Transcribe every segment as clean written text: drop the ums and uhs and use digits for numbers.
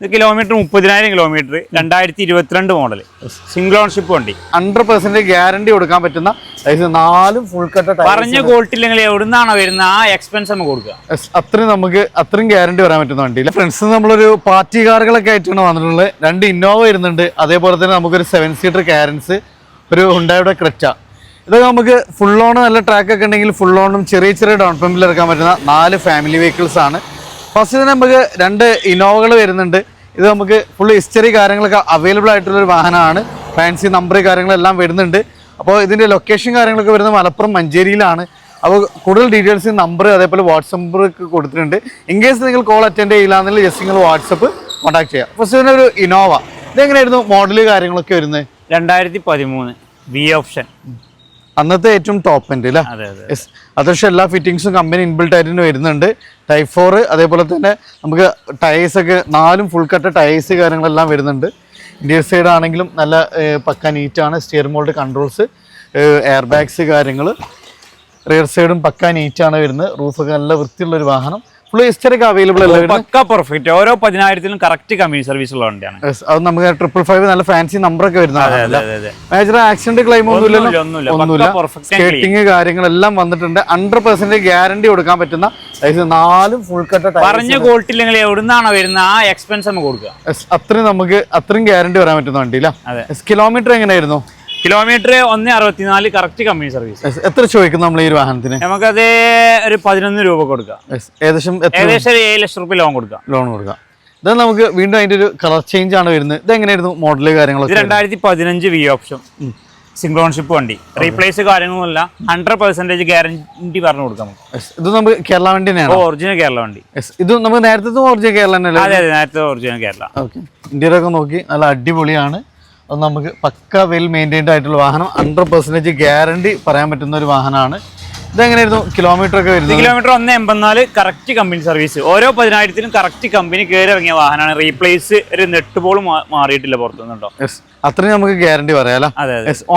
ഇത് kilometre 30,000 kilometre 2022 model single ownership വണ്ടി 100% guarantee കൊടുക്കാൻ പറ്റുന്ന 4 ഫുൾ കട്ട് പറഞ്ഞ ക്വാളിറ്റി ഇല്ലെങ്കിൽ എവിടുന്നാണോ വരുന്ന ആ എക്സ്പെൻസ് നമുക്ക് കൊടുക്കുക. അത്രയും ഗ്യാരണ്ടി വരാൻ പറ്റുന്ന വണ്ടിയില്ല ഫ്രണ്ട്സ്. നമ്മളൊരു പാർട്ടി കാറുകളൊക്കെ ആയിട്ടാണ് വന്നിട്ടുള്ളത്. 2 ഇന്നോവ വരുന്നുണ്ട്, അതേപോലെ തന്നെ നമുക്കൊരു 7 സീറ്റർ കാരൻസ്, ഒരു ഹുണ്ടായുടെ ക്രെറ്റ. ഇതൊക്കെ നമുക്ക് ഫുൾ ഓൺ നല്ല ട്രാക്ക് ഒക്കെ ഉണ്ടെങ്കിൽ ഫുൾ ഓണും ചെറിയ ചെറിയ ഡൗൺ പേയ്മെന്റിൽ ഇറക്കാൻ പറ്റുന്ന 4 ഫാമിലി വെഹിക്കിൾസ് ആണ്. ഫസ്റ്റ് തന്നെ നമുക്ക് 2 ഇന്നോവകൾ വരുന്നുണ്ട്. ഇത് നമുക്ക് ഫുൾ ഹിസ്റ്ററി കാര്യങ്ങളൊക്കെ അവൈലബിൾ ആയിട്ടുള്ളൊരു വാഹനമാണ്. ഫാൻസി നമ്പർ കാര്യങ്ങളെല്ലാം വരുന്നുണ്ട്. അപ്പോൾ ഇതിൻ്റെ ലൊക്കേഷൻ കാര്യങ്ങളൊക്കെ വരുന്നത് മലപ്പുറം മഞ്ചേരിയിലാണ്. അപ്പോൾ കൂടുതൽ ഡീറ്റെയിൽസ് നമ്പർ അതേപോലെ വാട്സപ്പ് നമ്പർ കൊടുത്തിട്ടുണ്ട്. ഇൻ കേസ് നിങ്ങൾ കോൾ അറ്റൻഡ് ചെയ്യില്ലാന്നെങ്കിൽ ജസ്റ്റ് നിങ്ങൾ വാട്സപ്പ് കോൺടാക്ട് ചെയ്യാം. ഫസ്റ്റ് തന്നെ ഒരു ഇന്നോവ. ഇതെങ്ങനെയായിരുന്നു മോഡല് കാര്യങ്ങളൊക്കെ വരുന്നത്? 2013 വി ഓപ്ഷൻ, അന്നത്തെ ഏറ്റവും ടോപ്പ് എൻഡ് അല്ലേ? അത്യാവശ്യം എല്ലാ ഫിറ്റിങ്സും കമ്പനി ഇൻബിൽട്ട് ആയിട്ട് വരുന്നുണ്ട്. ടൈപ്പ് 4 അതേപോലെ തന്നെ നമുക്ക് ടയേഴ്സൊക്കെ 4 ഫുൾ കട്ട് ടയേഴ്സ് കാര്യങ്ങളെല്ലാം വരുന്നുണ്ട്. ഇന്ത്യൻ സൈഡ് ആണെങ്കിലും നല്ല പക്ക നീറ്റാണ്. Steering mould controls, air bags കാര്യങ്ങൾ, റിയർ സൈഡും പക്ക നീറ്റാണ് വരുന്നത്. റൂഫൊക്കെ നല്ല വൃത്തിയുള്ളൊരു വാഹനം. ഫുൾ ഹിസ്റ്ററി ഒക്കെ അവൈലബിൾ അല്ല, പക്ക പെർഫെക്റ്റ്. ഓരോ 10,000-നും കറക്റ്റ് കമ്പനി സർവീസ് ഉള്ള വണ്ടിയാണ്. അത് നമുക്ക് 555 നല്ല ഫാൻസി നമ്പറൊക്കെ വരുന്നതാണ്. മേജർ ആക്സിഡന്റ് ക്ലെയിം ഒന്നുമില്ല. സ്കേറ്റിംഗ് കാര്യങ്ങളെല്ലാം വന്നിട്ടുണ്ട്. 100% ഗ്യാരണ്ടി കൊടുക്കാൻ പറ്റുന്ന 4 ഫുൾ കട്ട്. പറഞ്ഞ ക്വാളിറ്റി ഇല്ലെങ്കിൽ എവിടുന്നാണോ വരുന്ന ആ എക്സ്പെൻസ് നമുക്ക് കൊടുക്കുക. അത്രയും ഗ്യാരണ്ടി വരാൻ പറ്റുന്ന വണ്ടിയില്ല. കിലോമീറ്റർ എങ്ങനെയായിരുന്നു? Kilometre 164 correct company service. എത്ര ചോദിക്കും നമ്മൾ ഈ ഒരു വാഹനത്തിന്? നമുക്കത് ഒരു 11 രൂപ കൊടുക്കാം. ഏകദേശം 7 ലക്ഷം രൂപ ലോൺ കൊടുക്കാം. ഇത് നമുക്ക് വീണ്ടും അതിന്റെ ഒരു കളർ ചേഞ്ച് ആണ് വരുന്നത്. ഇത് എങ്ങനെയായിരുന്നു മോഡല് കാര്യങ്ങളൊക്കെ? 2015 വി ഓപ്ഷൻ സിംഗിൾ ഓൺഷിപ്പ് വണ്ടി. റീപ്ലേസ് കാര്യങ്ങളൊന്നുമില്ല. 100% ഗ്യാരണ്ടി പറഞ്ഞു കൊടുക്കാം. ഇത് നമുക്ക് കേരള വണ്ടി തന്നെയാണ്. ഒറിജിനൽ കേരള വണ്ടി. ഇത് നമുക്ക് നേരത്തെ ഒറിജിനൽ കേരള തന്നെയല്ലേ? അതെ, നേരത്തെ ഒറിജിനൽ കേരള. ഓക്കെ. ഇന്ത്യയിലൊക്കെ നോക്കി നല്ല അടിപൊളിയാണ്. അത് നമുക്ക് പക്ക വെൽ മെയിൻറ്റൈൻഡ് ആയിട്ടുള്ള വാഹനം. 100% ഗ്യാരണ്ടി പറയാൻ പറ്റുന്ന ഒരു വാഹനമാണ്. ഇതെങ്ങനെയായിരുന്നു കിലോമീറ്റർ ഒക്കെ വരുന്നത്? Kilometre 184 correct company service. ഓരോ 10,000-നും കറക്റ്റ് കമ്പനി കയറി ഇറങ്ങിയ വാഹനമാണ്. റീപ്ലേസ് ഒരു നെറ്റ് പോലും മാറിയിട്ടില്ല പുറത്തുനിന്നുണ്ടോ. അത്രയും നമുക്ക് ഗ്യാരണ്ടി പറയാം.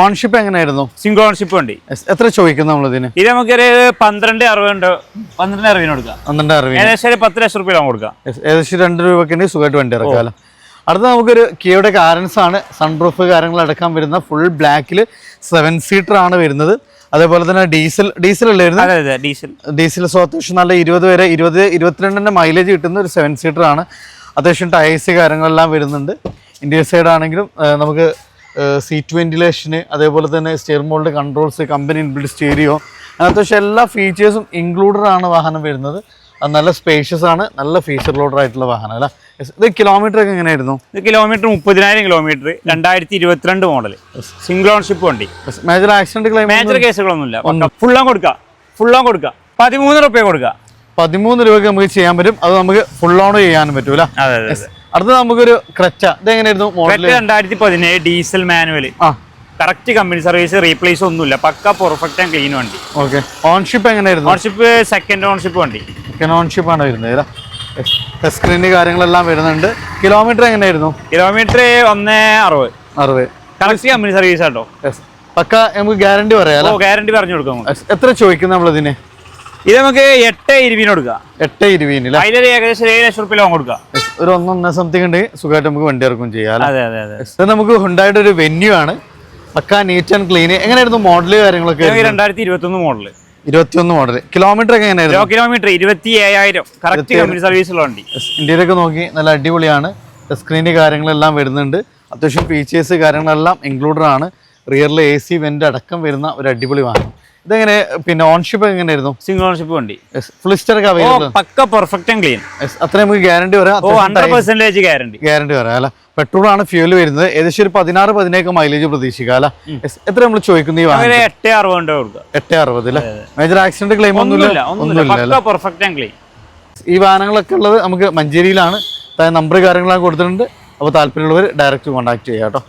ഓൺഷിപ്പ് എങ്ങനെയായിരുന്നു? സിംഗിൾ ഓൺഷിപ്പ് വണ്ടി. എത്ര ചോദിക്കുന്നു നമ്മളിതിന്? ഇത് നമുക്കൊരു 12,60 കൊടുക്കാം. 12,60 ഏകദേശം 10 ലക്ഷം രൂപ കൊടുക്കാം. ഏകദേശം 2 രൂപയ്ക്ക് സുഖമായിട്ട് വണ്ടി ഇറക്കാം. അടുത്ത നമുക്കൊരു കിയയുടെ കാരൻസ് ആണ്. സൺറൂഫ് കാര്യങ്ങളടക്കം വരുന്ന ഫുൾ ബ്ലാക്കിൽ 7 സീറ്റർ ആണ് വരുന്നത്. അതേപോലെ തന്നെ ഡീസൽ അല്ലേ വരുന്നത്? ഡീസൽ. സോ അത്യാവശ്യം നല്ല 20-22 മൈലേജ് കിട്ടുന്ന ഒരു 7 സീറ്റർ ആണ്. അത്യാവശ്യം ടയേഴ്സ് കാര്യങ്ങളെല്ലാം വരുന്നുണ്ട്. ഇന്ത്യൻ സൈഡ് ആണെങ്കിലും നമുക്ക് സീറ്റ് വെന്റിലേഷന്, അതേപോലെ തന്നെ steering mould controls, company inbuilt stereo, അത്യാവശ്യം എല്ലാ ഫീച്ചേഴ്സും ഇൻക്ലൂഡഡ് ആണ് വാഹനം വരുന്നത്. അത് നല്ല സ്പേഷ്യസ് ആണ്, നല്ല ഫീച്ചർ ലോഡർ ആയിട്ടുള്ള വാഹനം അല്ല. ഇത് കിലോമീറ്റർ ഒക്കെ എങ്ങനെയായിരുന്നു? ഇത് kilometre 30,000 kilometre 2022 model single ownership വണ്ടി. മേജർ ആക്സിഡന്റ് ക്ലെയിം, മേജർ കേസുകളൊന്നുമില്ല. ഫുൾ ഓൺ കൊടുക്കാം. 13 രൂപ കൊടുക്കാം. 13 രൂപയ്ക്ക് നമുക്ക് ചെയ്യാൻ പറ്റും. അത് നമുക്ക് ഫുൾ ഓൺ ചെയ്യാനും പറ്റൂല. അടുത്ത നമുക്കൊരു ക്രെറ്റ. ഇതെങ്ങനെയായിരുന്നു model? 2017 diesel manual. Correct company service. Replace ഒന്നുമില്ല. പക്ക പെർഫെക്റ്റ് ആൻഡ് ക്ലീൻ വണ്ടി. ഓക്കെ. ഓൺഷിപ്പ് എങ്ങനെയായിരുന്നു? ഓൺഷിപ്പ് സെക്കൻഡ് ഓൺഷിപ്പ് വണ്ടി. സെക്കൻഡ് ഓൺഷിപ്പ് ആണ് വരുന്നത്. ടച്ച് സ്ക്രീൻ കാര്യങ്ങളെല്ലാം വരുന്നുണ്ട്. കിലോമീറ്റർ എങ്ങനെയായിരുന്നു? കിലോമീറ്റർ 160. കറക്റ്റ് കമ്പനി സർവീസ് ആട്ടോ. പക്ക നമുക്ക് ഗ്യാരണ്ടി പറയാം. ഗ്യാരണ്ടി പറഞ്ഞു കൊടുക്കാം. എത്ര ചോദിക്കും നമ്മളിതിന്? ഇത് നമുക്ക് 8,20 കൊടുക്കാം. 8,20 അതിലൊരു ഏകദേശം 7 ലക്ഷം രൂപ ലോൺ കൊടുക്കാം. ഒരു 1.5 സംതിങ് ഉണ്ട്. സുഖമായിട്ട് നമുക്ക് വണ്ടി ഇറക്കും ചെയ്യാം. അതെ. നമുക്ക് ഹുണ്ടായുടെ ഒരു വെന്യൂ ആണ്. പക്ക നീറ്റ് ആൻഡ് ക്ലീൻ. എങ്ങനെയായിരുന്നു മോഡല് കാര്യങ്ങളൊക്കെ? 2021 മോഡല്. 21 മോഡൽ. കിലോമീറ്റർ ഒക്കെ എങ്ങനെയായിരുന്നു? കിലോമീറ്റർ 27,000 കറക്റ്റ് കമ്പനി സർവീസ് ഉള്ള വണ്ടി. ഇന്ത്യയിലൊക്കെ നോക്കി നല്ല അടിപൊളിയാണ്. സ്ക്രീന് കാര്യങ്ങളെല്ലാം വരുന്നുണ്ട്. അത്യാവശ്യം ഫീച്ചേഴ്സ് കാര്യങ്ങളെല്ലാം ഇൻക്ലൂഡഡ് ആണ്. റിയറിൽ AC വെന്റ് അടക്കം വരുന്ന ഒരു അടിപൊളി വാഹനം. ഇതെങ്ങനെ പിന്നെ ഓൺഷിപ്പ് എങ്ങനെയായിരുന്നു? സിംഗിൾ ഓൺഷിപ്പ് വണ്ടി. ഫുൾ ഹിസ്റ്ററി ഒക്കെ available. Pakka perfect and clean. അത്രയും നമുക്ക് ഗ്യാരണ്ടി വരാം. 100% ഗ്യാരണ്ടി വരാം അല്ല. പെട്രോൾ ആണ് ഫ്യൂല് വരുന്നത്. ഏകദേശം ഒരു 16-17 മൈലേജ് പ്രതീക്ഷിക്കാം അല്ല. എത്ര നമ്മൾ ചോദിക്കുന്നു ഈ വാഹനം? 860 860 അല്ലേ? മേജർ ആക്സിഡന്റ് ക്ലെയിം ഒന്നുമില്ല. ഈ വാഹനങ്ങളൊക്കെ ഉള്ളത് നമുക്ക് മഞ്ചേരിയിലാണ്. നമ്പർ കാര്യങ്ങളൊക്കെ കൊടുത്തിട്ടുണ്ട്. അപ്പോൾ താല്പര്യമുള്ളവർ ഡയറക്റ്റ് കോൺടാക്ട് ചെയ്യാം കേട്ടോ.